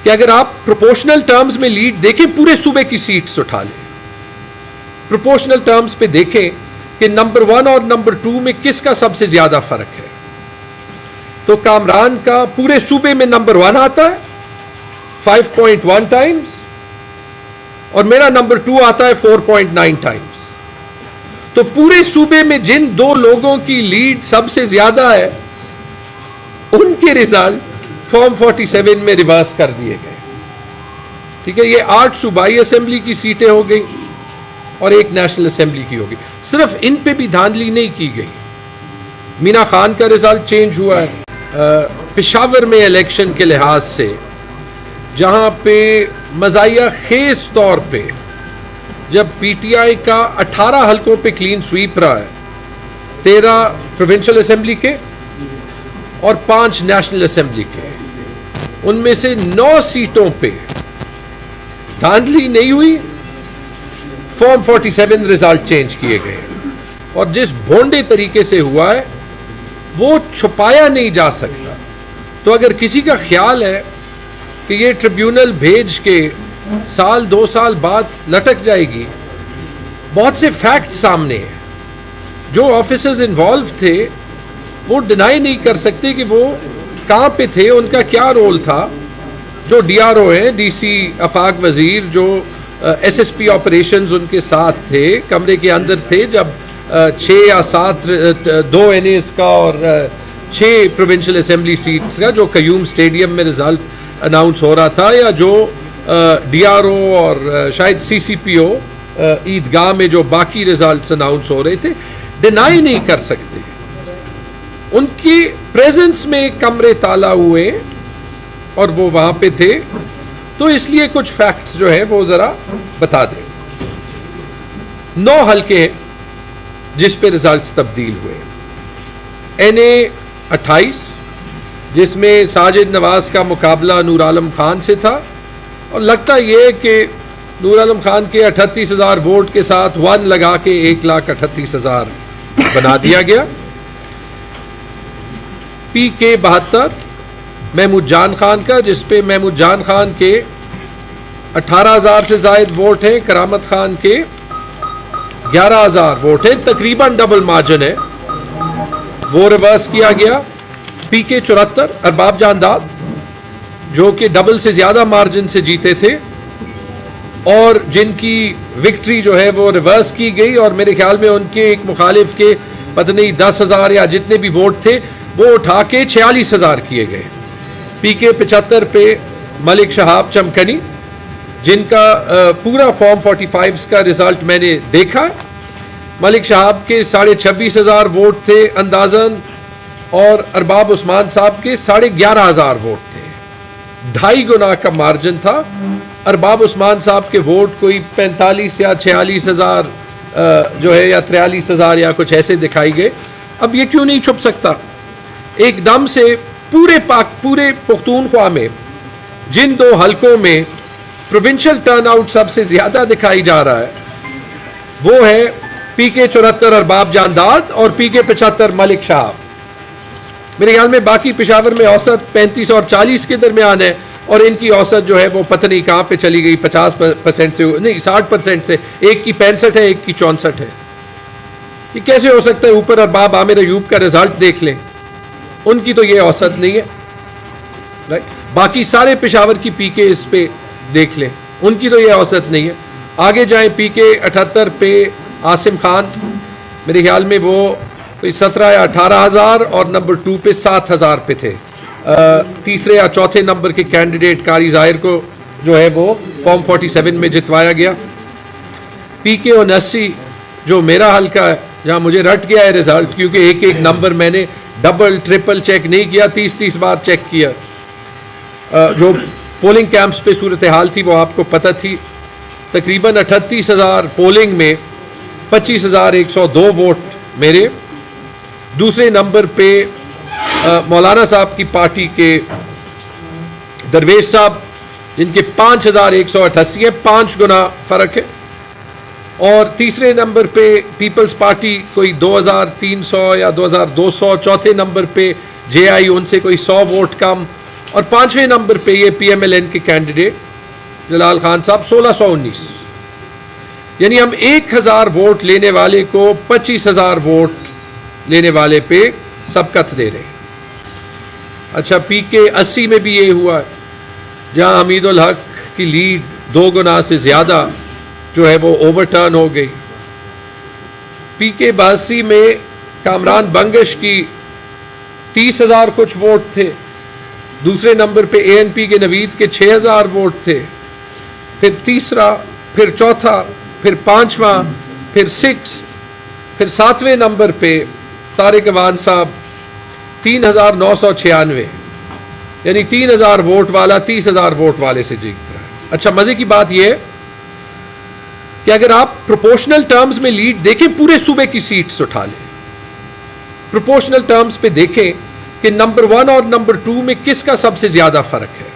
कि अगर आप प्रोपोर्शनल टर्म्स में लीड देखें, पूरे सूबे की सीट्स उठा लें, प्रोपोर्शनल टर्म्स पे देखें कि नंबर 1 और नंबर 2 में किसका सबसे ज्यादा फर्क है, तो कामरान का पूरे सूबे में नंबर 1 आता है 5.1 टाइम्स और मेरा नंबर 2 आता है 4.9 टाइम्स। तो पूरे सूबे में जिन दो लोगों की लीड सबसे ज्यादा है उनके रिजल्ट फॉर्म 47 में रिवर्स कर दिए गए। ठीक है, ये 8 सूबाई असेंबली की सीटें हो गई और एक नेशनल असेंबली की होगी। सिर्फ इन पे भी धांधली नहीं की गई। मीना खान का रिजल्ट चेंज हुआ है। पेशावर में इलेक्शन के लिहाज से जहां पे मज़ाहिया खेज तौर पे जब पीटीआई का 18 हलकों पे क्लीन स्वीप रहा है, 13 प्रोविंशियल असेंबली के और 5 नेशनल असेंबली के, उनमें से 9 सीटों पे धांधली नहीं हुई, फॉर्म 47 रिजल्ट चेंज किए गए और जिस भोंडे तरीके से हुआ है वो छुपाया नहीं जा सकता। तो अगर किसी का ख्याल है कि ये ट्रिब्यूनल भेज के साल 2 साल बाद लटक जाएगी, बहुत से फैक्ट सामने हैं। जो ऑफिसर्स इन्वॉल्व थे वो डिनाई नहीं कर सकते कि वो कहाँ पे थे, उनका क्या रोल था। जो डीआरओ हैं, डीसी आफाक वजीर, जो एसएसपी ऑपरेशंस उनके साथ थे, कमरे के अंदर थे जब 6 या 7 2 एनएस का और 6 प्रोविंशियल असेंबली सीट्स का जो कयूम स्टेडियम में रिजल्ट अनाउंस हो रहा था, या जो डीआरओ और शायद सीसीपीओ ईदगाह में जो बाकी रिजल्ट्स अनाउंस हो रहे थे, डिनाई नहीं कर सकते। उनकी प्रेजेंस में कमरे ताला हुए और वो वहां पे थे, तो इसलिए कुछ फैक्ट्स जो है वो जरा बता दें। 9 हल्के हैं जिस पे रिजल्ट्स तब्दील हुए। एनए 28 जिसमें साजिद नवाज का मुकाबला नूर आलम खान से था और लगता ये कि नूर आलम खान के 38,000 वोट के साथ 1 लगा के 1,38,000 बना दिया गया। पीके 72 महमूद जान खान का, जिसपे महमूद जान खान के 18,000 से जायद वोट हैं, करामत खान के 11,000 वोट हैं, तकरीबन डबल मार्जिन है, वो रिवर्स किया गया। पीके 74 अरबाब जानदाद जो कि डबल से ज्यादा मार्जिन से जीते थे और जिनकी विक्ट्री जो है वो रिवर्स की गई और मेरे ख्याल में उनके एक मुखालिफ के पता नहीं 10,000 या जितने भी वोट थे वो उठा के 46,000 किए गए। पीके 75 पे मलिक शहाब चमकनी, जिनका पूरा फॉर्म 45 का रिजल्ट मैंने देखा। मलिक शहाब के 26,500 वोट थे अंदाजन और अरबाब उस्मान साहब के 11,500 वोट थे, 2.5 गुना का मार्जिन था। अरबाब उस्मान साहब के वोट कोई 45 या 46,000 जो है या 43,000 या कुछ ऐसे दिखाई गए। अब ये क्यों नहीं छुप सकता? एकदम से पूरे पुख्तूनख्वा में जिन 2 हलकों में प्रोविंशियल टर्नआउट सबसे ज्यादा दिखाई जा रहा है वो है पीके 74 अरबाब जानदाद और पीके 75 मलिक शहाब। मेरे ख्याल में बाकी पेशावर में औसत 35 और 40 के दरमियान है और इनकी औसत जो है वो पता नहीं कहाँ पे चली गई, 50% से नहीं 60% से। एक की 65 है, एक की 64 है। ये कैसे हो सकता है? ऊपर अरबाब आमिर अयूब का रिजल्ट देख लें, उनकी तो ये औसत नहीं है, राइट। बाकी सारे पेशावर की पीके इस पे देख लें, उनकी तो ये औसत नहीं है। आगे जाएं, पीके 78 पे आसिम खान, मेरे ख्याल में वो कोई 17 या 18,000 और नंबर 2 पे 7,000 पे थे। तीसरे या चौथे नंबर के कैंडिडेट कारी जाहिर को जो है वो फॉर्म 47 में जितवाया गया। पीके 79 जो मेरा हल्का है, जहाँ मुझे रट गया है रिजल्ट, क्योंकि एक एक नंबर मैंने डबल ट्रिपल चेक नहीं किया, 30 बार चेक किया। जो पोलिंग कैंप्स पे सूरत हाल थी वो आपको पता थी। तकरीबन 38,000 पोलिंग में 25,102 वोट मेरे। दूसरे नंबर पे मौलाना साहब की पार्टी के दरवेश साहब, जिनके 5,188 है, 5 गुना फ़र्क है। और तीसरे नंबर पे पीपल्स पार्टी कोई 2,300 या 2,200। चौथे नंबर पे जेआई, उनसे कोई 100 वोट कम। और 5वें नंबर पे ये PMLN के कैंडिडेट जलाल खान साहब 1619। यानी हम 1000 वोट लेने वाले को 25,000 वोट लेने वाले पे सबकत दे रहे हैं। अच्छा, PK 80 में भी ये हुआ है, जहां हमीदुल हक की लीड 2 गुना से ज़्यादा जो है वो ओवरटर्न हो गई। PK 82 में कामरान बंगश की 30,000 कुछ वोट थे। दूसरे नंबर पे ANP के नवीद के 6,000 वोट थे। फिर तीसरा, फिर चौथा, फिर 5वां, फिर 6, फिर 7वें नंबर पे तारिक अवान साहब 3,996, यानी 3,000 वोट वाला 30,000 वोट वाले से जीत रहा है। अच्छा, मजे की बात यह है कि अगर आप प्रोपोर्शनल टर्म्स में लीड देखें, पूरे सूबे की सीट्स उठा लें, प्रोपोर्शनल टर्म्स पे देखें कि नंबर 1 और नंबर 2 में किसका सबसे ज्यादा फर्क है,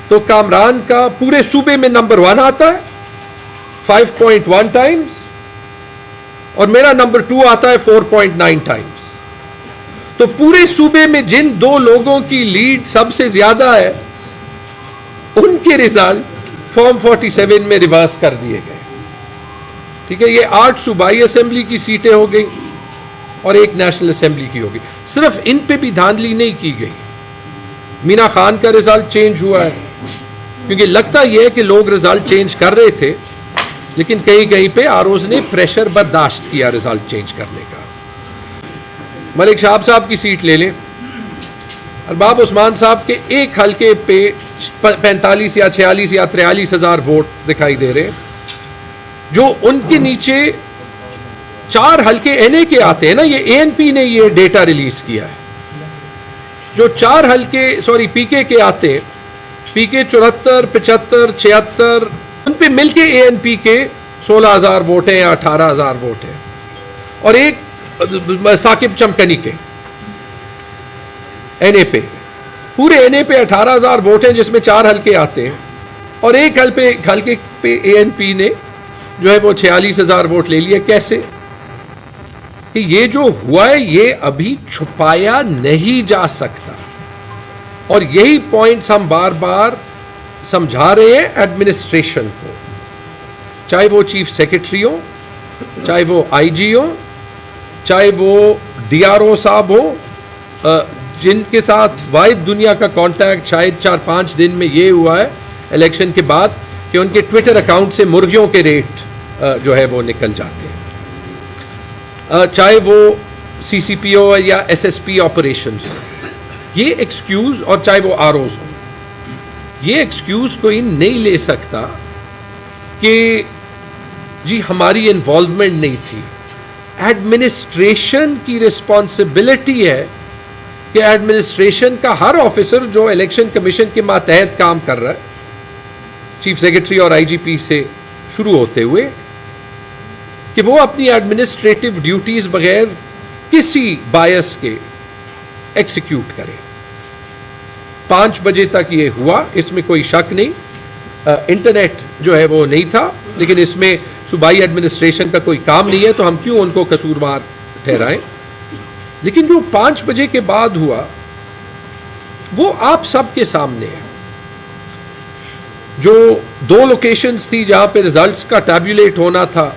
तो कामरान का पूरे सूबे में नंबर 1 आता है 5.1 टाइम्स, और मेरा नंबर 2 आता है 4.9 टाइम्स। तो पूरे सूबे में जिन 2 लोगों की लीड सबसे ज्यादा है, उनके रिजल्ट फॉर्म 47 में रिवर्स कर दिए गए। ठीक है, ये 8 सूबाई असेंबली की सीटें हो गई और 1 नेशनल असेंबली की होगी। सिर्फ इन पे भी धांधली नहीं की गई। मीना खान का रिजल्ट चेंज हुआ है, क्योंकि लगता यह है कि लोग रिजल्ट चेंज कर रहे थे, लेकिन कहीं कहीं पे आरोज ने प्रेशर बर्दाश्त किया रिजल्ट चेंज करने का। मलिक शाहब साहब की सीट ले लें, अरबाब उस्मान साहब के एक हल्के पे 45 या 46 या 43,000 वोट दिखाई दे रहे, जो उनके नीचे 4 हल्के NA के आते हैं ना, ये ANP ने ये डेटा रिलीज किया है। जो 4 हल्के PK के आते हैं, PK 74, 75, 76, उन पे मिलके ANP के 16,000 वोट हैं या 18,000 वोट हैं, और एक साकिब चमकनी के NA पे, पूरे NA पे 18,000 वोट हैं, जिसमें 4 हल्के आते हैं, और एक हल्के पे ANP ने जो है वो 46,000 वोट ले लिए। कैसे कि ये जो हुआ है ये अभी छुपाया नहीं जा सकता, और यही पॉइंट्स हम बार बार समझा रहे हैं एडमिनिस्ट्रेशन को, चाहे वो चीफ सेक्रेटरी हो, चाहे वो IG हो, चाहे वो DRO साहब हो, जिनके साथ वाहिद दुनिया का कांटेक्ट शायद 4-5 दिन में ये हुआ है इलेक्शन के बाद कि उनके ट्विटर अकाउंट से मुर्गियों के रेट जो है वो निकल जाते हैं, चाहे वो CCPO या SSP ऑपरेशंस हो, ये एक्सक्यूज, और चाहे वो ROs हो, ये एक्सक्यूज कोई नहीं ले सकता कि जी हमारी इन्वॉल्वमेंट नहीं थी। एडमिनिस्ट्रेशन की रिस्पॉन्सिबिलिटी है कि एडमिनिस्ट्रेशन का हर ऑफिसर जो इलेक्शन कमीशन के मातहत काम कर रहा है, चीफ सेक्रेटरी और IGP से शुरू होते हुए, कि वो अपनी एडमिनिस्ट्रेटिव ड्यूटीज बगैर किसी बायस के एक्सिक्यूट करे। 5 बजे तक ये हुआ, इसमें कोई शक नहीं। इंटरनेट जो है वो नहीं था, लेकिन इसमें सूबाई एडमिनिस्ट्रेशन का कोई काम नहीं है, तो हम क्यों उनको कसूरवार ठहराएं। लेकिन जो 5 बजे के बाद हुआ वो आप सबके सामने है। जो 2 लोकेशंस थी जहां पे रिजल्ट्स का टैब्यूलेट होना था,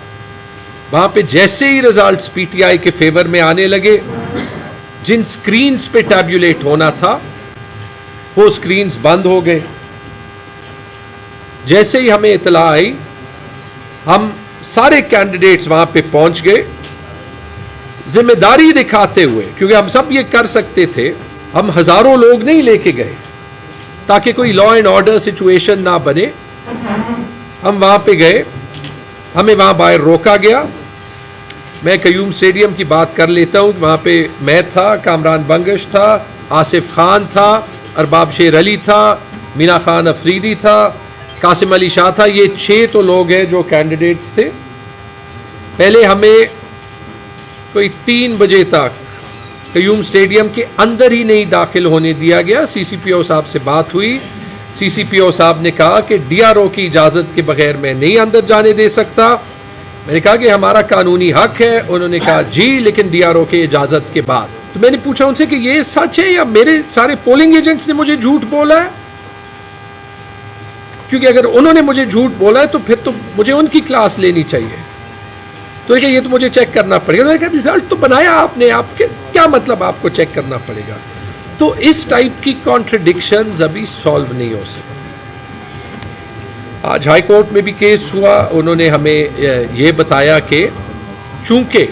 वहां पे जैसे ही रिजल्ट्स PTI के फेवर में आने लगे, जिन स्क्रीन्स पे टैब्यूलेट होना था वो स्क्रीन्स बंद हो गए। जैसे ही हमें इतला आई, हम सारे कैंडिडेट्स वहां पे पहुंच गए, जिम्मेदारी दिखाते हुए, क्योंकि हम सब ये कर सकते थे, हम हजारों लोग नहीं लेके गए ताकि कोई लॉ एंड ऑर्डर सिचुएशन ना बने। हम वहां पे गए, हमें वहां बाहर रोका गया। मैं कयूम स्टेडियम की बात कर लेता हूं, वहां पे मैं था, कामरान बंगश था, आसिफ खान था, अरबाब शेर अली था, मीना खान अफरीदी था, कासिम अली शाह था। ये 6 तो लोग हैं जो कैंडिडेट्स थे। पहले हमें कोई 3 बजे तक कयूम स्टेडियम के अंदर ही नहीं दाखिल होने दिया गया। CCPO साहब से बात हुई, CCPO साहब ने कहा कि DRO की इजाज़त के बगैर मैं नहीं अंदर जाने दे सकता। मैंने कहा कि हमारा कानूनी हक है। उन्होंने कहा जी, लेकिन DRO के इजाज़त के बाद। तो मैंने पूछा उनसे कि ये सच है या मेरे सारे पोलिंग एजेंट्स ने मुझे झूठ बोला है, क्योंकि अगर उन्होंने मुझे झूठ बोला है तो फिर तो मुझे उनकी क्लास लेनी चाहिए। तो ये तो मुझे चेक करना पड़ेगा। मैंने कहा रिजल्ट तो बनाया आपने, आपके क्या मतलब आपको चेक करना पड़ेगा। तो इस टाइप की कॉन्ट्रडिक्शंस अभी सॉल्व नहीं हो सकती। आज हाई कोर्ट में भी केस हुआ, उन्होंने हमें ये बताया कि चूंकि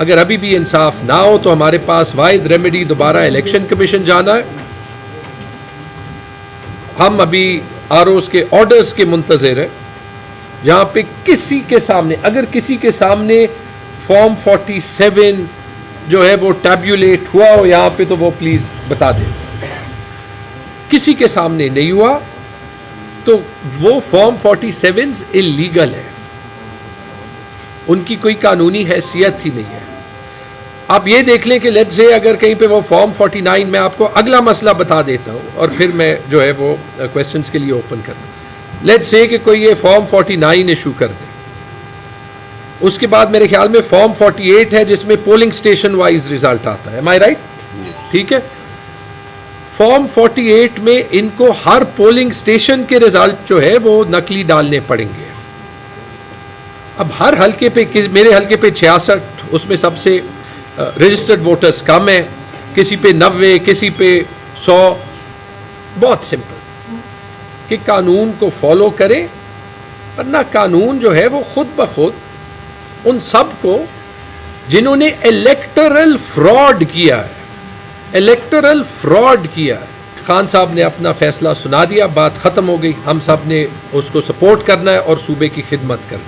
अगर अभी भी इंसाफ ना हो तो हमारे पास वाहिद रेमेडी दोबारा इलेक्शन कमीशन जाना है। हम अभी आरओज़ के ऑर्डर्स के मुंतज़िर है, जहां पे किसी के सामने, अगर किसी के सामने फॉर्म 47 जो है वो टैब्यूलेट हुआ हो यहां पे, तो वो प्लीज बता दें। किसी के सामने नहीं हुआ तो वो फॉर्म 47 इलीगल है, उनकी कोई कानूनी हैसियत ही नहीं है। आप ये देख लें कि लेट्स से अगर कहीं पे वो फॉर्म 49, मैं आपको अगला मसला बता देता हूँ और फिर मैं जो है वो क्वेश्चंस के लिए ओपन कर दूँ। लेट्स से कि कोई ये फॉर्म 49 इशू कर दे, उसके बाद मेरे ख्याल में फॉर्म 48 है जिसमें पोलिंग स्टेशन वाइज रिजल्ट आता है। एम आई राइट? ठीक है। फॉर्म 48 में इनको हर पोलिंग स्टेशन के रिजल्ट जो है वो नकली डालने पड़ेंगे। अब हर हल्के पे, मेरे हल्के पे 66, उसमें सबसे रजिस्टर्ड वोटर्स कम है, किसी पे 90, किसी पे 100। बहुत सिंपल कि कानून को फॉलो करें, वरना कानून जो है वो खुद ब खुद उन सब को जिन्होंने इलेक्टोरल फ्रॉड किया है, इलेक्टोरल फ्रॉड किया है, खान साहब ने अपना फैसला सुना दिया, बात खत्म हो गई। हम सब ने उसको सपोर्ट करना है और सूबे की खिदमत करना है।